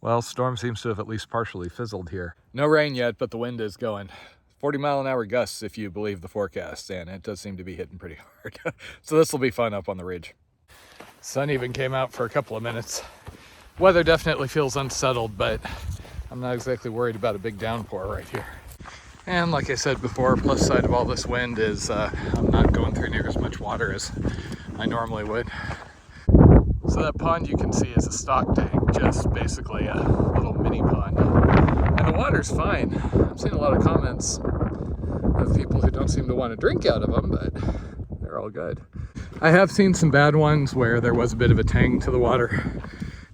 Well, storm seems to have at least partially fizzled here. No rain yet, but the wind is going. 40-mile-an-hour gusts if you believe the forecast, and it does seem to be hitting pretty hard. So this will be fun up on the ridge. Sun even came out for a couple of minutes. Weather definitely feels unsettled, but I'm not exactly worried about a big downpour right here. And like I said before, plus side of all this wind is I'm not going through near as much water as I normally would. So that pond you can see is a stock tank, just basically a little mini pond. And the water's fine. I've seen a lot of comments of people who don't seem to want to drink out of them, but they're all good. I have seen some bad ones where there was a bit of a tang to the water.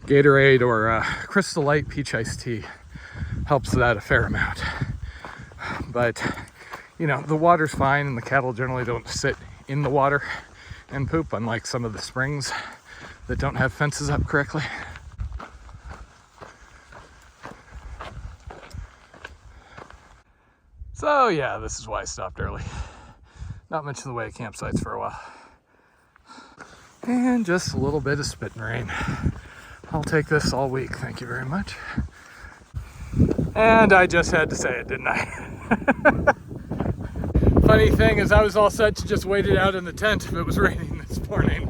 Gatorade or Crystal Light peach iced tea helps that a fair amount. But, you know, the water's fine, and the cattle generally don't sit in the water and poop, unlike some of the springs that don't have fences up correctly. So yeah, this is why I stopped early. Not much in the way of campsites for a while. And just a little bit of spit and rain. I'll take this all week, thank you very much. And I just had to say it, didn't I? Funny thing is, I was all set to just wait it out in the tent if it was raining this morning.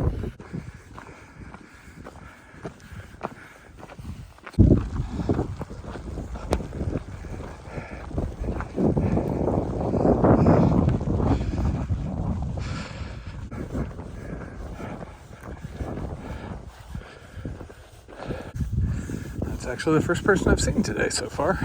That's actually the first person I've seen today so far.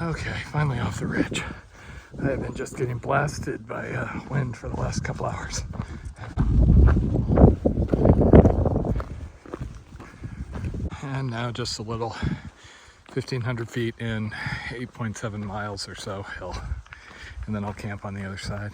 Okay, finally off the ridge. I have been just getting blasted by wind for the last couple hours. And now just a little 1,500 feet in 8.7 miles or so hill. And then I'll camp on the other side.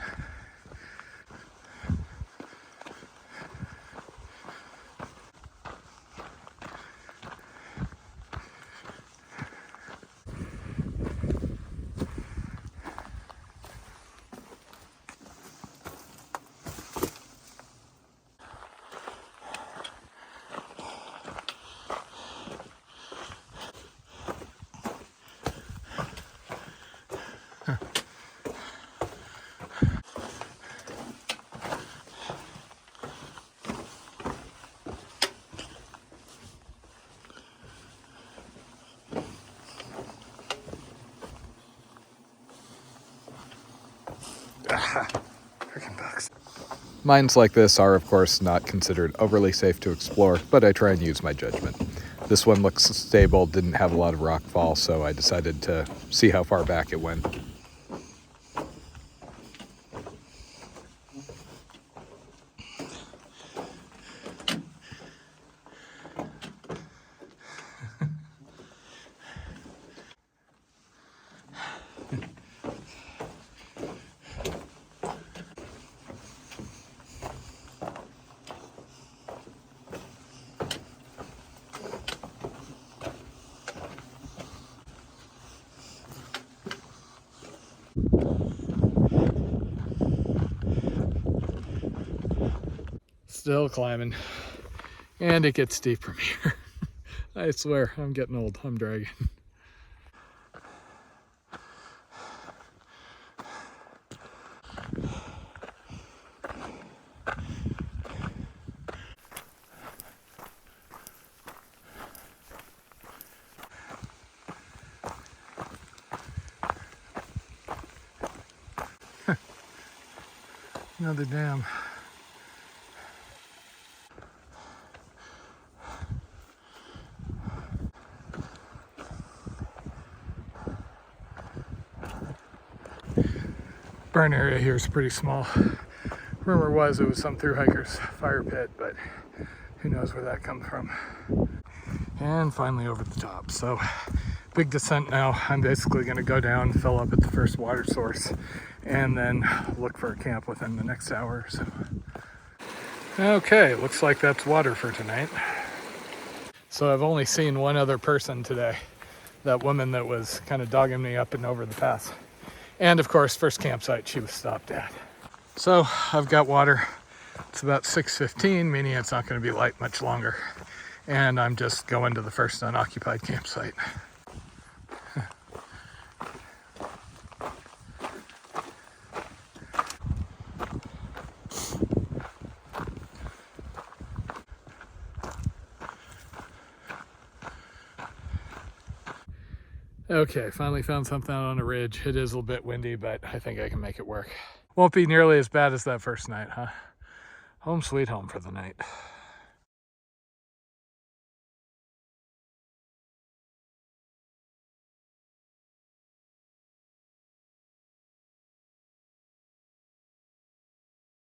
Frickin' bugs. Mines like this are, of course, not considered overly safe to explore, but I try and use my judgment. This one looks stable, didn't have a lot of rock fall, so I decided to see how far back it went. Still climbing, and it gets steep from here. I swear, I'm getting old. I'm dragging. Another dam. Burn area here is pretty small. Rumor was it was some thru hiker's fire pit, but who knows where that comes from. And finally over the top. So big descent now. I'm basically going to go down, fill up at the first water source, and then look for a camp within the next hour or so. Okay, looks like that's water for tonight. So I've only seen one other person today, that woman that was kind of dogging me up and over the pass. And of course, first campsite she was stopped at. So I've got water. It's about 6:15, meaning it's not going to be light much longer. And I'm just going to the first unoccupied campsite. Okay, finally found something out on a ridge. It is a little bit windy, but I think I can make it work. Won't be nearly as bad as that first night, huh? Home sweet home for the night.